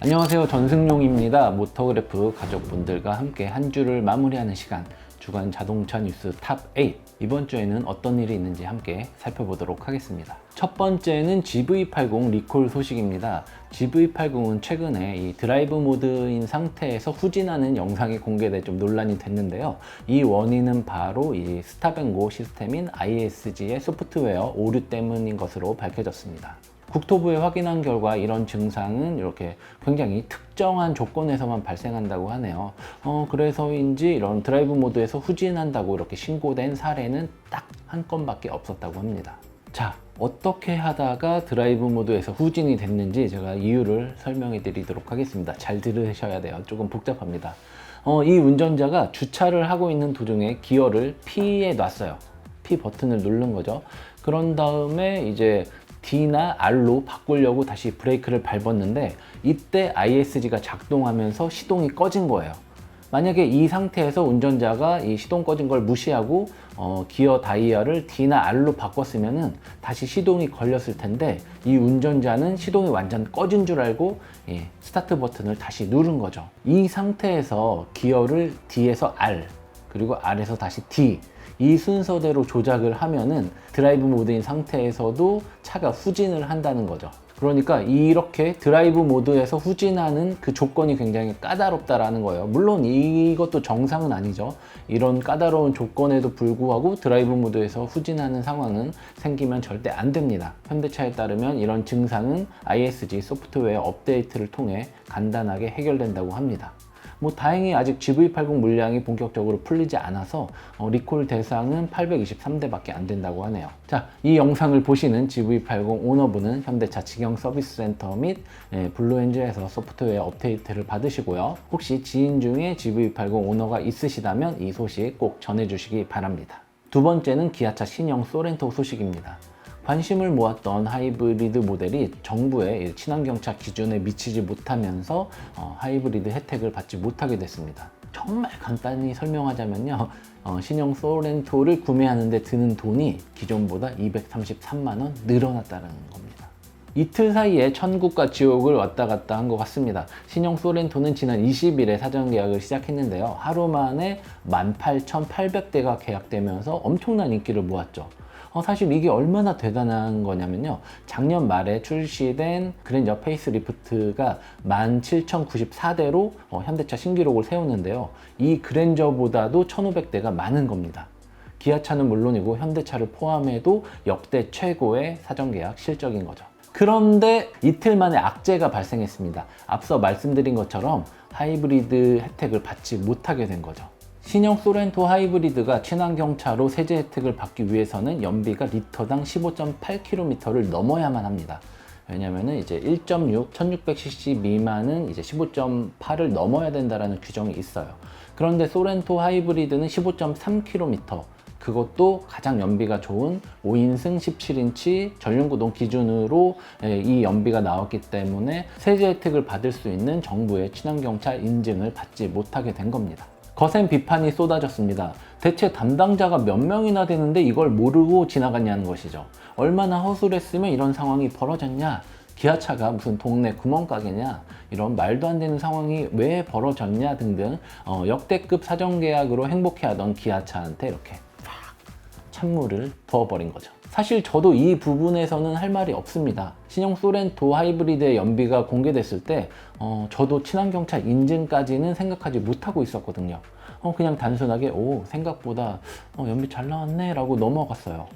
안녕하세요, 전승용입니다. 모터그래프 가족분들과 함께 한 주를 마무리하는 시간, 주간 자동차 뉴스 탑 8. 이번 주에는 어떤 일이 있는지 함께 살펴보도록 하겠습니다. 첫 번째는 GV80 리콜 소식입니다. GV80은 최근에 이 드라이브 모드인 상태에서 후진하는 영상이 공개돼 좀 논란이 됐는데요. 이 원인은 바로 이 스탑앤고 시스템인 ISG의 소프트웨어 오류 때문인 것으로 밝혀졌습니다. 국토부에 확인한 결과 이런 증상은 이렇게 굉장히 특정한 조건에서만 발생한다고 하네요. 그래서인지 이런 드라이브 모드에서 후진한다고 이렇게 신고된 사례는 딱 한 건밖에 없었다고 합니다. 자, 어떻게 하다가 드라이브 모드에서 후진이 됐는지 제가 이유를 설명해 드리도록 하겠습니다. 잘 들으셔야 돼요. 조금 복잡합니다. 이 운전자가 주차를 하고 있는 도중에 기어를 P에 놨어요. P 버튼을 누른 거죠. 그런 다음에 이제 D나 R로 바꾸려고 다시 브레이크를 밟았는데 이때 ISG가 작동하면서 시동이 꺼진 거예요. 만약에 이 상태에서 운전자가 이 시동 꺼진 걸 무시하고 기어 다이얼을 D나 R로 바꿨으면은 다시 시동이 걸렸을 텐데 이 운전자는 시동이 완전 꺼진 줄 알고 스타트 버튼을 다시 누른 거죠. 이 상태에서 기어를 D에서 R 그리고 R에서 다시 D 이 순서대로 조작을 하면은 드라이브 모드인 상태에서도 차가 후진을 한다는 거죠. 그러니까 이렇게 드라이브 모드에서 후진하는 그 조건이 굉장히 까다롭다라는 거예요. 물론 이것도 정상은 아니죠. 이런 까다로운 조건에도 불구하고 드라이브 모드에서 후진하는 상황은 생기면 절대 안 됩니다. 현대차에 따르면 이런 증상은 ISG 소프트웨어 업데이트를 통해 간단하게 해결된다고 합니다. 다행히 아직 GV80 물량이 본격적으로 풀리지 않아서 리콜 대상은 823대밖에 안 된다고 하네요. 자, 이 영상을 보시는 GV80 오너분은 현대차 직영 서비스 센터 및 블루엔즈에서 소프트웨어 업데이트를 받으시고요. 혹시 지인 중에 GV80 오너가 있으시다면 이 소식 꼭 전해주시기 바랍니다. 두 번째는 기아차 신형 소렌토 소식입니다. 관심을 모았던 하이브리드 모델이 정부의 친환경차 기준에 미치지 못하면서 하이브리드 혜택을 받지 못하게 됐습니다. 정말 간단히 설명하자면요. 신형 소렌토를 구매하는데 드는 돈이 기존보다 233만 원 늘어났다는 겁니다. 이틀 사이에 천국과 지옥을 왔다 갔다 한 것 같습니다. 신형 소렌토는 지난 20일에 사전 계약을 시작했는데요. 하루 만에 18,800대가 계약되면서 엄청난 인기를 모았죠. 사실 이게 얼마나 대단한 거냐면요. 작년 말에 출시된 그랜저 페이스리프트가 17,094대로 현대차 신기록을 세웠는데요. 이 그랜저보다도 1,500대가 많은 겁니다. 기아차는 물론이고 현대차를 포함해도 역대 최고의 사전계약 실적인 거죠. 그런데 이틀 만에 악재가 발생했습니다. 앞서 말씀드린 것처럼 하이브리드 혜택을 받지 못하게 된 거죠. 신형 소렌토 하이브리드가 친환경차로 세제 혜택을 받기 위해서는 연비가 리터당 15.8km를 넘어야만 합니다. 왜냐면은 이제 1.6, 1600cc 미만은 이제 15.8을 넘어야 된다라는 규정이 있어요. 그런데 소렌토 하이브리드는 15.3km, 그것도 가장 연비가 좋은 5인승 17인치 전륜구동 기준으로 이 연비가 나왔기 때문에 세제 혜택을 받을 수 있는 정부의 친환경차 인증을 받지 못하게 된 겁니다. 거센 비판이 쏟아졌습니다. 대체 담당자가 몇 명이나 되는데 이걸 모르고 지나갔냐는 것이죠. 얼마나 허술했으면 이런 상황이 벌어졌냐? 기아차가 무슨 동네 구멍가게냐? 이런 말도 안 되는 상황이 왜 벌어졌냐 등등 역대급 사전계약으로 행복해하던 기아차한테 이렇게 찬물을 부어버린 거죠. 사실 저도 이 부분에서는 할 말이 없습니다. 신형 소렌토 하이브리드의 연비가 공개됐을 때 저도 친환경차 인증까지는 생각하지 못하고 있었거든요. 그냥 단순하게 생각보다 연비 잘 나왔네 라고 넘어갔어요.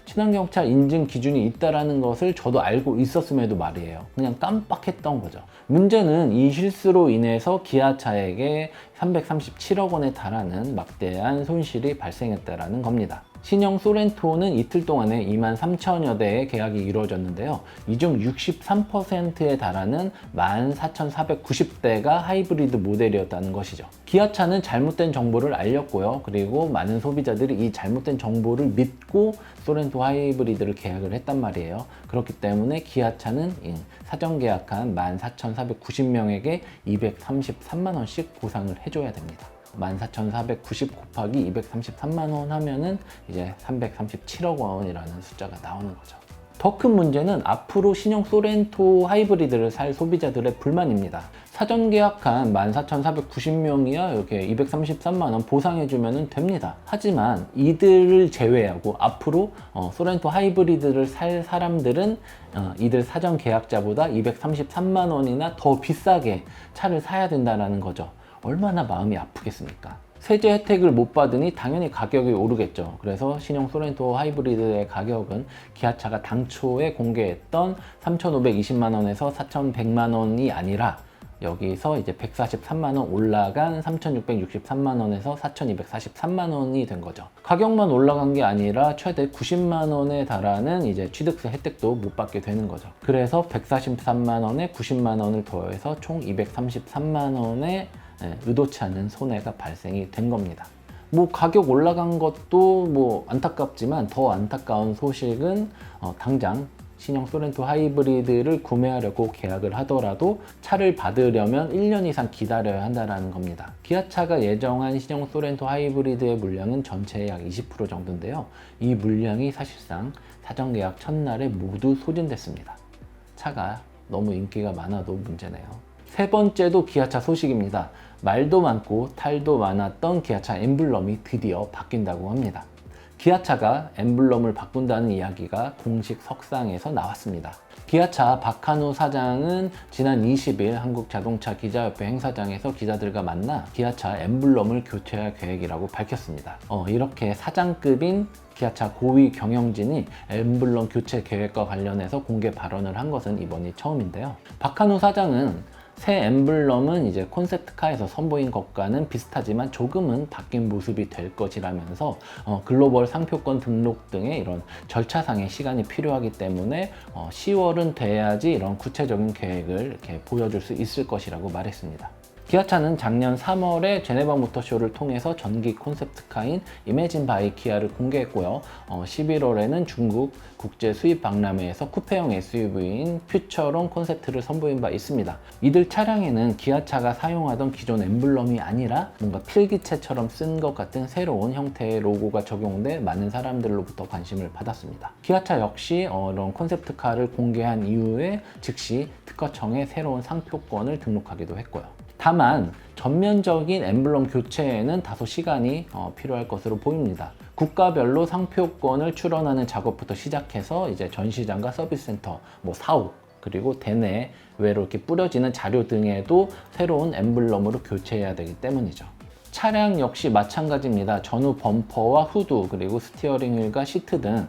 친환경차 인증 기준이 있다는 것을 저도 알고 있었음에도 말이에요. 그냥 깜빡했던 거죠. 문제는 이 실수로 인해서 기아차에게 337억 원에 달하는 막대한 손실이 발생했다는 겁니다. 신형 소렌토는 이틀 동안에 23,000여 대의 계약이 이루어졌는데요. 이 중 63%에 달하는 14,490대가 하이브리드 모델이었다는 것이죠. 기아차는 잘못된 정보를 알렸고요. 그리고 많은 소비자들이 이 잘못된 정보를 믿고 소렌토 하이브리드를 계약을 했단 말이에요. 그렇기 때문에 기아차는 사전 계약한 14,490명에게 233만 원씩 보상을 해줘야 됩니다. 14,490 곱하기 233만 원 하면은 이제 337억 원이라는 숫자가 나오는 거죠. 더 큰 문제는 앞으로 신형 소렌토 하이브리드를 살 소비자들의 불만입니다. 사전 계약한 14,490명이야 이렇게 233만원 보상해주면 됩니다. 하지만 이들을 제외하고 앞으로 소렌토 하이브리드를 살 사람들은 이들 사전 계약자보다 233만원이나 더 비싸게 차를 사야 된다는 거죠. 얼마나 마음이 아프겠습니까? 세제 혜택을 못 받으니 당연히 가격이 오르겠죠. 그래서 신형 소렌토 하이브리드의 가격은 기아차가 당초에 공개했던 3,520만원에서 4,100만원이 아니라 여기서 이제 143만원 올라간 3,663만원에서 4,243만원이 된 거죠. 가격만 올라간 게 아니라 최대 90만원에 달하는 이제 취득세 혜택도 못 받게 되는 거죠. 그래서 143만원에 90만원을 더해서 총 233만원의 의도치 않은 손해가 발생이 된 겁니다. 뭐 가격 올라간 것도 뭐 안타깝지만 더 안타까운 소식은 당장 신형 소렌토 하이브리드를 구매하려고 계약을 하더라도 차를 받으려면 1년 이상 기다려야 한다는 겁니다. 기아차가 예정한 신형 소렌토 하이브리드의 물량은 전체의 약 20% 정도인데요. 이 물량이 사실상 사전 계약 첫날에 모두 소진됐습니다. 차가 너무 인기가 많아도 문제네요. 세 번째도 기아차 소식입니다. 말도 많고 탈도 많았던 기아차 엠블럼이 드디어 바뀐다고 합니다. 기아차가 엠블럼을 바꾼다는 이야기가 공식 석상에서 나왔습니다. 기아차 박한우 사장은 지난 20일 한국자동차 기자협회 행사장에서 기자들과 만나 기아차 엠블럼을 교체할 계획이라고 밝혔습니다. 이렇게 사장급인 기아차 고위 경영진이 엠블럼 교체 계획과 관련해서 공개 발언을 한 것은 이번이 처음인데요. 박한우 사장은 새 엠블럼은 이제 콘셉트카에서 선보인 것과는 비슷하지만 조금은 바뀐 모습이 될 것이라면서 글로벌 상표권 등록 등의 이런 절차상의 시간이 필요하기 때문에 10월은 돼야지 이런 구체적인 계획을 이렇게 보여줄 수 있을 것이라고 말했습니다. 기아차는 작년 3월에 제네바 모터쇼를 통해서 전기 콘셉트카인 이매진 바이 키아를 공개했고요. 11월에는 중국 국제 수입 박람회에서 쿠페형 SUV인 퓨처론 콘셉트를 선보인 바 있습니다. 이들 차량에는 기아차가 사용하던 기존 엠블럼이 아니라 뭔가 필기체처럼 쓴 것 같은 새로운 형태의 로고가 적용돼 많은 사람들로부터 관심을 받았습니다. 기아차 역시 이런 콘셉트카를 공개한 이후에 즉시 특허청에 새로운 상표권을 등록하기도 했고요. 다만 전면적인 엠블럼 교체에는 다소 시간이 필요할 것으로 보입니다. 국가별로 상표권을 출원하는 작업부터 시작해서 이제 전시장과 서비스센터, 사옥, 그리고 대내 외로 이렇게 뿌려지는 자료 등에도 새로운 엠블럼으로 교체해야 되기 때문이죠. 차량 역시 마찬가지입니다. 전후 범퍼와 후드 그리고 스티어링 휠과 시트 등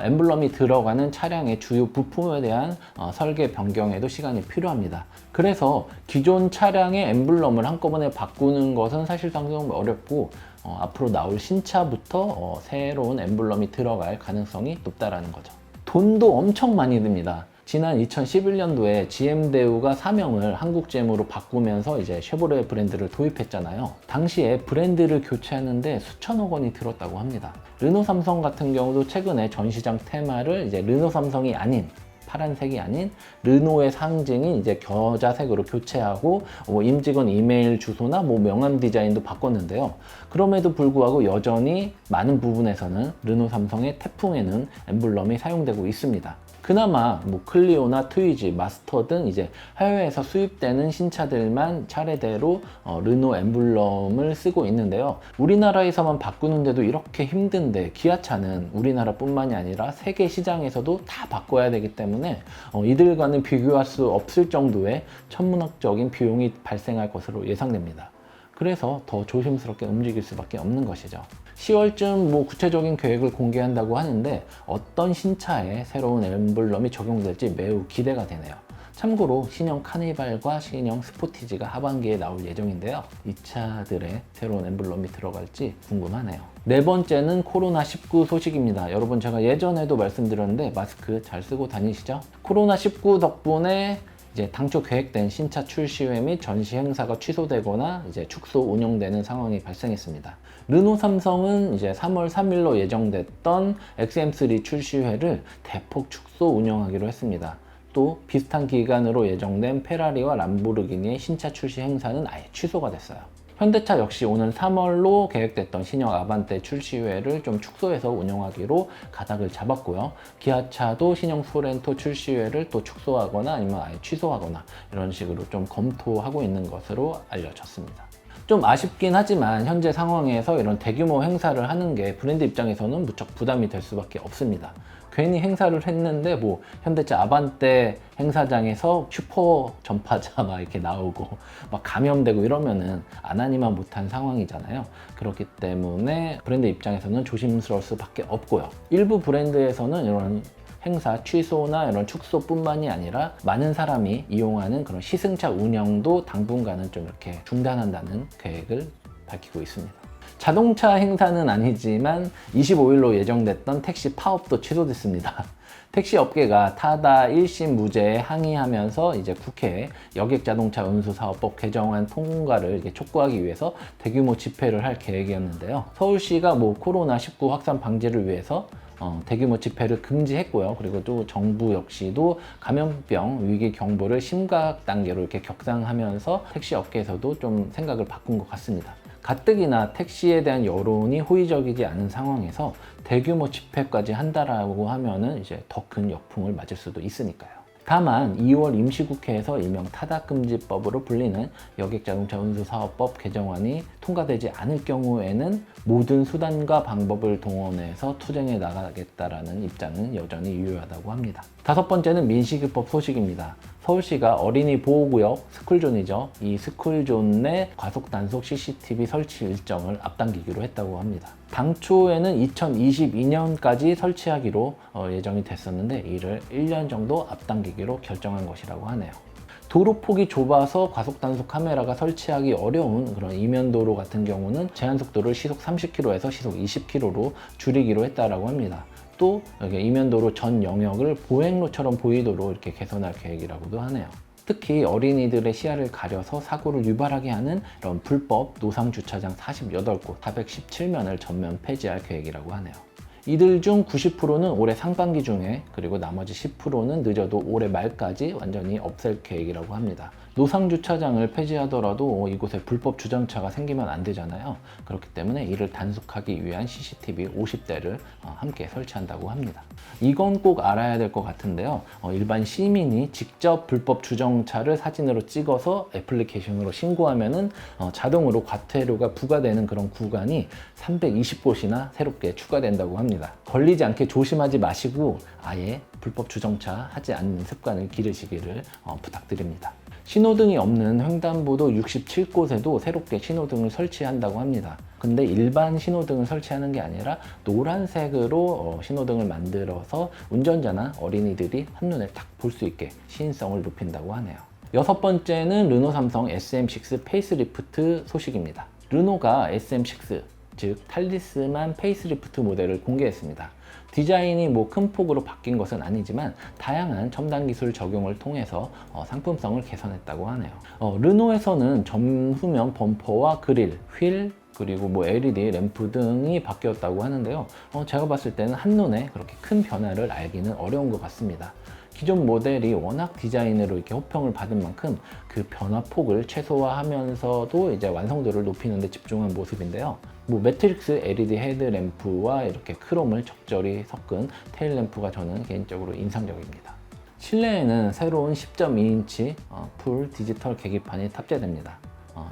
엠블럼이 들어가는 차량의 주요 부품에 대한 설계 변경에도 시간이 필요합니다. 그래서 기존 차량의 엠블럼을 한꺼번에 바꾸는 것은 사실상 좀 어렵고 앞으로 나올 신차부터 새로운 엠블럼이 들어갈 가능성이 높다라는 거죠. 돈도 엄청 많이 듭니다. 지난 2011년도에 GM대우가 사명을 한국제무로 바꾸면서 이제 쉐보레 브랜드를 도입했잖아요. 당시에 브랜드를 교체하는데 수천억 원이 들었다고 합니다. 르노 삼성 같은 경우도 최근에 전시장 테마를 이제 르노 삼성이 아닌 파란색이 아닌 르노의 상징인 이제 겨자색으로 교체하고 임직원 이메일 주소나 명함 디자인도 바꿨는데요. 그럼에도 불구하고 여전히 많은 부분에서는 르노 삼성의 태풍에는 엠블럼이 사용되고 있습니다. 그나마 클리오나 트위지, 마스터 등 이제 해외에서 수입되는 신차들만 차례대로 르노 엠블럼을 쓰고 있는데요. 우리나라에서만 바꾸는데도 이렇게 힘든데 기아차는 우리나라뿐만이 아니라 세계 시장에서도 다 바꿔야 되기 때문에 이들과는 비교할 수 없을 정도의 천문학적인 비용이 발생할 것으로 예상됩니다. 그래서 더 조심스럽게 움직일 수밖에 없는 것이죠. 10월쯤 구체적인 계획을 공개한다고 하는데 어떤 신차에 새로운 엠블럼이 적용될지 매우 기대가 되네요. 참고로 신형 카니발과 신형 스포티지가 하반기에 나올 예정인데요. 이 차들의 새로운 엠블럼이 들어갈지 궁금하네요. 네 번째는 코로나19 소식입니다. 여러분 제가 예전에도 말씀드렸는데 마스크 잘 쓰고 다니시죠? 코로나19 덕분에 이제 당초 계획된 신차 출시회 및 전시 행사가 취소되거나 이제 축소 운영되는 상황이 발생했습니다. 르노 삼성은 이제 3월 3일로 예정됐던 XM3 출시회를 대폭 축소 운영하기로 했습니다. 또 비슷한 기간으로 예정된 페라리와 람보르기니의 신차 출시 행사는 아예 취소가 됐어요. 현대차 역시 오는 3월로 계획됐던 신형 아반떼 출시회를 좀 축소해서 운영하기로 가닥을 잡았고요. 기아차도 신형 소렌토 출시회를 또 축소하거나 아니면 아예 취소하거나 이런 식으로 좀 검토하고 있는 것으로 알려졌습니다. 좀 아쉽긴 하지만 현재 상황에서 이런 대규모 행사를 하는 게 브랜드 입장에서는 무척 부담이 될 수밖에 없습니다. 괜히 행사를 했는데 뭐 현대차 아반떼 행사장에서 슈퍼 전파자 막 이렇게 나오고 막 감염되고 이러면은 안 하니만 못한 상황이잖아요. 그렇기 때문에 브랜드 입장에서는 조심스러울 수밖에 없고요. 일부 브랜드에서는 이런 행사 취소나 이런 축소뿐만이 아니라 많은 사람이 이용하는 그런 시승차 운영도 당분간은 좀 이렇게 중단한다는 계획을 밝히고 있습니다. 자동차 행사는 아니지만 25일로 예정됐던 택시 파업도 취소됐습니다. 택시 업계가 타다 1심 무죄에 항의하면서 이제 국회에 여객자동차운수사업법 개정안 통과를 이렇게 촉구하기 위해서 대규모 집회를 할 계획이었는데요. 서울시가 뭐 코로나19 확산 방지를 위해서 대규모 집회를 금지했고요. 그리고 또 정부 역시도 감염병 위기 경보를 심각 단계로 이렇게 격상하면서 택시 업계에서도 좀 생각을 바꾼 것 같습니다. 가뜩이나 택시에 대한 여론이 호의적이지 않은 상황에서 대규모 집회까지 한다라고 하면은 이제 더 큰 역풍을 맞을 수도 있으니까요. 다만 2월 임시국회에서 일명 타다금지법으로 불리는 여객자동차운수사업법 개정안이 통과되지 않을 경우에는 모든 수단과 방법을 동원해서 투쟁해 나가겠다라는 입장은 여전히 유효하다고 합니다. 다섯 번째는 민식이법 소식입니다. 서울시가 어린이 보호구역 스쿨존이죠. 이 스쿨존 내 과속단속 CCTV 설치 일정을 앞당기기로 했다고 합니다. 당초에는 2022년까지 설치하기로 예정이 됐었는데 이를 1년 정도 앞당기기로 결정한 것이라고 하네요. 도로폭이 좁아서 과속단속 카메라가 설치하기 어려운 그런 이면도로 같은 경우는 제한속도를 시속 30km에서 시속 20km로 줄이기로 했다고 합니다. 또 이면도로 전 영역을 보행로처럼 보이도록 이렇게 개선할 계획이라고도 하네요. 특히 어린이들의 시야를 가려서 사고를 유발하게 하는 이런 불법 노상주차장 48곳, 417면을 전면 폐지할 계획이라고 하네요. 이들 중 90%는 올해 상반기 중에 그리고 나머지 10%는 늦어도 올해 말까지 완전히 없앨 계획이라고 합니다. 노상주차장을 폐지하더라도 이곳에 불법 주정차가 생기면 안 되잖아요. 그렇기 때문에 이를 단속하기 위한 CCTV 50대를 함께 설치한다고 합니다. 이건 꼭 알아야 될 것 같은데요. 일반 시민이 직접 불법 주정차를 사진으로 찍어서 애플리케이션으로 신고하면은 자동으로 과태료가 부과되는 그런 구간이 320곳이나 새롭게 추가된다고 합니다. 걸리지 않게 조심하지 마시고 아예 불법 주정차 하지 않는 습관을 기르시기를 부탁드립니다. 신호등이 없는 횡단보도 67곳에도 새롭게 신호등을 설치한다고 합니다. 근데 일반 신호등을 설치하는 게 아니라 노란색으로 신호등을 만들어서 운전자나 어린이들이 한눈에 딱 볼 수 있게 시인성을 높인다고 하네요. 여섯 번째는 르노 삼성 SM6 페이스리프트 소식입니다. 르노가 SM6, 즉 탈리스만 페이스리프트 모델을 공개했습니다. 디자인이 큰 폭으로 바뀐 것은 아니지만 다양한 첨단 기술 적용을 통해서 상품성을 개선했다고 하네요. 르노에서는 전후면 범퍼와 그릴, 휠, 그리고 LED 램프 등이 바뀌었다고 하는데요. 제가 봤을 때는 한눈에 그렇게 큰 변화를 알기는 어려운 것 같습니다. 기존 모델이 워낙 디자인으로 이렇게 호평을 받은 만큼 그 변화폭을 최소화하면서도 이제 완성도를 높이는 데 집중한 모습인데요. 매트릭스 LED 헤드램프와 이렇게 크롬을 적절히 섞은 테일 램프가 저는 개인적으로 인상적입니다. 실내에는 새로운 10.2인치 풀 디지털 계기판이 탑재됩니다.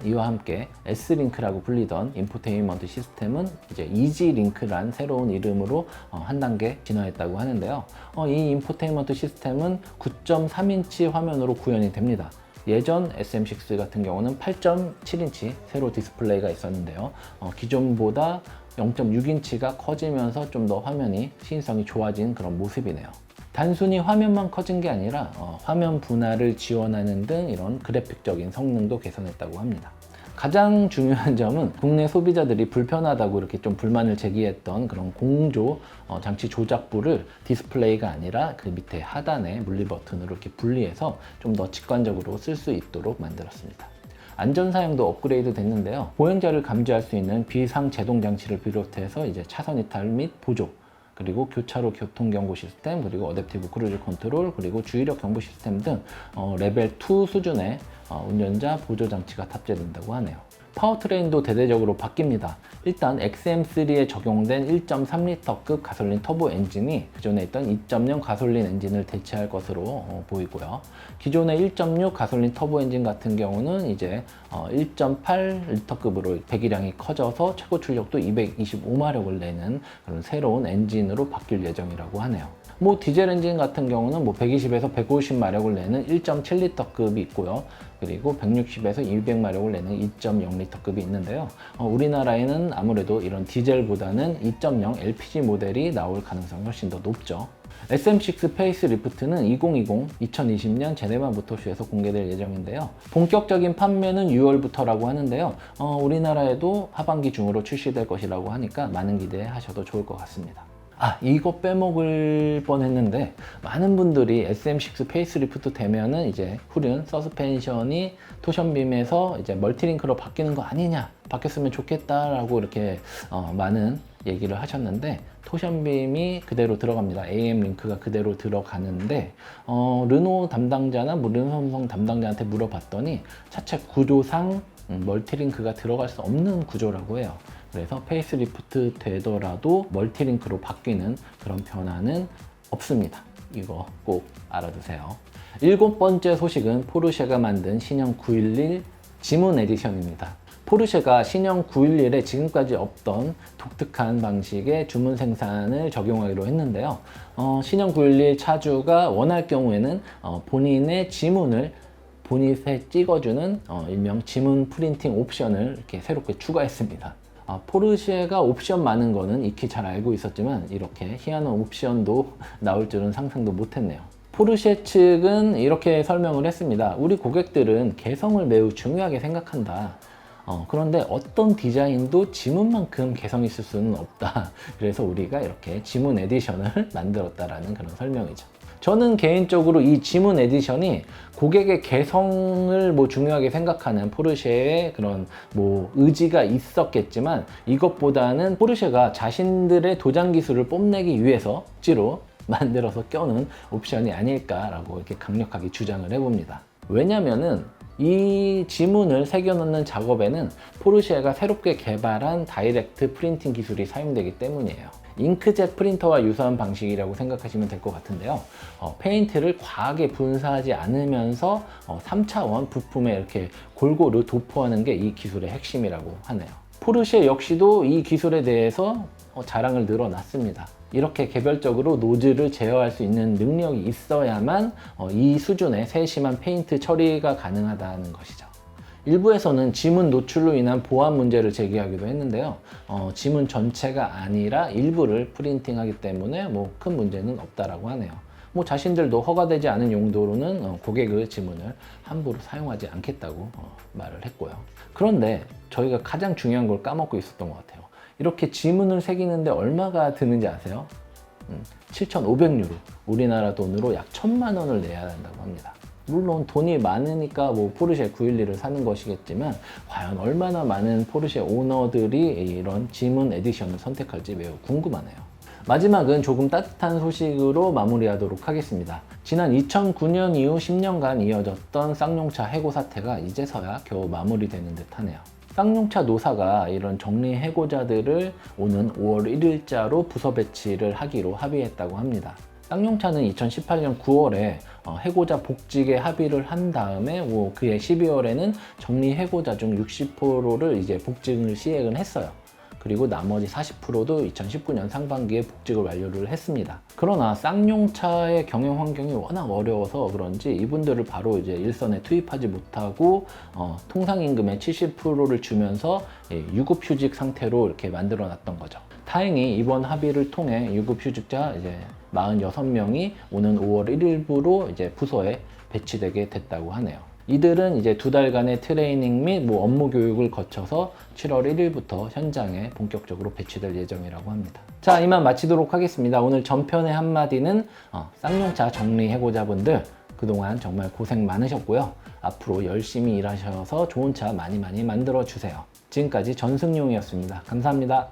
이와 함께 S링크라고 불리던 인포테인먼트 시스템은 이제 이지링크란 새로운 이름으로 한 단계 진화했다고 하는데요. 이 인포테인먼트 시스템은 9.3인치 화면으로 구현이 됩니다. 예전 SM6 같은 경우는 8.7인치 세로 디스플레이가 있었는데요. 기존보다 0.6인치가 커지면서 좀 더 화면이 시인성이 좋아진 그런 모습이네요. 단순히 화면만 커진 게 아니라 화면 분할을 지원하는 등 이런 그래픽적인 성능도 개선했다고 합니다. 가장 중요한 점은 국내 소비자들이 불편하다고 이렇게 좀 불만을 제기했던 그런 공조 장치 조작부를 디스플레이가 아니라 그 밑에 하단에 물리 버튼으로 이렇게 분리해서 좀 더 직관적으로 쓸 수 있도록 만들었습니다. 안전 사양도 업그레이드 됐는데요. 보행자를 감지할 수 있는 비상 제동 장치를 비롯해서 이제 차선 이탈 및 보조, 그리고 교차로 교통 경보 시스템, 그리고 어댑티브 크루즈 컨트롤, 그리고 주의력 경보 시스템 등 레벨 2 수준의 운전자 보조장치가 탑재된다고 하네요. 파워트레인도 대대적으로 바뀝니다. 일단 XM3에 적용된 1.3L급 가솔린 터보 엔진이 기존에 있던 2.0 가솔린 엔진을 대체할 것으로 보이고요. 기존의 1.6 가솔린 터보 엔진 같은 경우는 이제 1.8L급으로 배기량이 커져서 최고 출력도 225마력을 내는 그런 새로운 엔진으로 바뀔 예정이라고 하네요. 디젤 엔진 같은 경우는 120에서 150마력을 내는 1.7L급이 있고요. 그리고 160에서 200마력을 내는 2.0L급이 있는데요. 우리나라에는 아무래도 이런 디젤보다는 2.0 LPG 모델이 나올 가능성이 훨씬 더 높죠. SM6 페이스리프트는 2020년 제네바 모터쇼에서 공개될 예정인데요. 본격적인 판매는 6월부터라고 하는데요. 우리나라에도 하반기 중으로 출시될 것이라고 하니까 많은 기대하셔도 좋을 것 같습니다. 이거 빼먹을 뻔했는데 많은 분들이 SM6 페이스리프트 되면은 이제 후륜 서스펜션이 토션빔에서 이제 멀티링크로 바뀌는 거 아니냐, 바뀌었으면 좋겠다라고 이렇게 많은 얘기를 하셨는데, 토션빔이 그대로 들어갑니다. AM 링크가 그대로 들어가는데 르노 담당자나 르노 삼성 담당자한테 물어봤더니 차체 구조상 멀티링크가 들어갈 수 없는 구조라고 해요. 그래서 페이스리프트 되더라도 멀티링크로 바뀌는 그런 변화는 없습니다. 이거 꼭 알아두세요. 7번째 소식은 포르쉐가 만든 신형 911 지문 에디션입니다. 포르쉐가 신형 911에 지금까지 없던 독특한 방식의 주문 생산을 적용하기로 했는데요. 신형 911 차주가 원할 경우에는 본인의 지문을 보닛에 찍어주는 일명 지문 프린팅 옵션을 이렇게 새롭게 추가했습니다. 포르쉐가 옵션 많은 거는 익히 잘 알고 있었지만 이렇게 희한한 옵션도 나올 줄은 상상도 못했네요. 포르쉐 측은 이렇게 설명을 했습니다. 우리 고객들은 개성을 매우 중요하게 생각한다. 그런데 어떤 디자인도 지문만큼 개성 있을 수는 없다. 그래서 우리가 이렇게 지문 에디션을 만들었다라는 그런 설명이죠. 저는 개인적으로 이 지문 에디션이 고객의 개성을 중요하게 생각하는 포르쉐의 그런 의지가 있었겠지만, 이것보다는 포르쉐가 자신들의 도장 기술을 뽐내기 위해서 억지로 만들어서 껴놓은 옵션이 아닐까라고 이렇게 강력하게 주장을 해봅니다. 왜냐면은 이 지문을 새겨넣는 작업에는 포르쉐가 새롭게 개발한 다이렉트 프린팅 기술이 사용되기 때문이에요. 잉크젯 프린터와 유사한 방식이라고 생각하시면 될 것 같은데요. 페인트를 과하게 분사하지 않으면서 3차원 부품에 이렇게 골고루 도포하는 게 이 기술의 핵심이라고 하네요. 포르쉐 역시도 이 기술에 대해서 자랑을 늘어놨습니다. 이렇게 개별적으로 노즐을 제어할 수 있는 능력이 있어야만 이 수준의 세심한 페인트 처리가 가능하다는 것이죠. 일부에서는 지문 노출로 인한 보안 문제를 제기하기도 했는데요. 지문 전체가 아니라 일부를 프린팅하기 때문에 큰 문제는 없다라고 하네요. 자신들도 허가되지 않은 용도로는 고객의 지문을 함부로 사용하지 않겠다고 말을 했고요. 그런데 저희가 가장 중요한 걸 까먹고 있었던 것 같아요. 이렇게 지문을 새기는데 얼마가 드는지 아세요? 7,500유로, 우리나라 돈으로 약 1,000만 원을 내야 한다고 합니다. 물론 돈이 많으니까 포르쉐 911을 사는 것이겠지만 과연 얼마나 많은 포르쉐 오너들이 이런 지문 에디션을 선택할지 매우 궁금하네요. 마지막은 조금 따뜻한 소식으로 마무리하도록 하겠습니다. 지난 2009년 이후 10년간 이어졌던 쌍용차 해고 사태가 이제서야 겨우 마무리되는 듯 하네요. 쌍용차 노사가 이런 정리 해고자들을 오는 5월 1일자로 부서 배치를 하기로 합의했다고 합니다. 쌍용차는 2018년 9월에 해고자 복직에 합의를 한 다음에 그해 12월에는 정리 해고자 중 60%를 이제 복직을 시행을 했어요. 그리고 나머지 40%도 2019년 상반기에 복직을 완료를 했습니다. 그러나 쌍용차의 경영 환경이 워낙 어려워서 그런지 이분들을 바로 이제 일선에 투입하지 못하고 통상 임금의 70%를 주면서 유급휴직 상태로 이렇게 만들어 놨던 거죠. 다행히 이번 합의를 통해 유급휴직자 이제 46명이 오는 5월 1일부로 이제 부서에 배치되게 됐다고 하네요. 이들은 이제 2달간의 트레이닝 및 업무 교육을 거쳐서 7월 1일부터 현장에 본격적으로 배치될 예정이라고 합니다. 자, 이만 마치도록 하겠습니다. 오늘 전편의 한마디는 쌍용차 정리 해고자분들 그동안 정말 고생 많으셨고요. 앞으로 열심히 일하셔서 좋은 차 많이 만들어 주세요. 지금까지 전승용이었습니다. 감사합니다.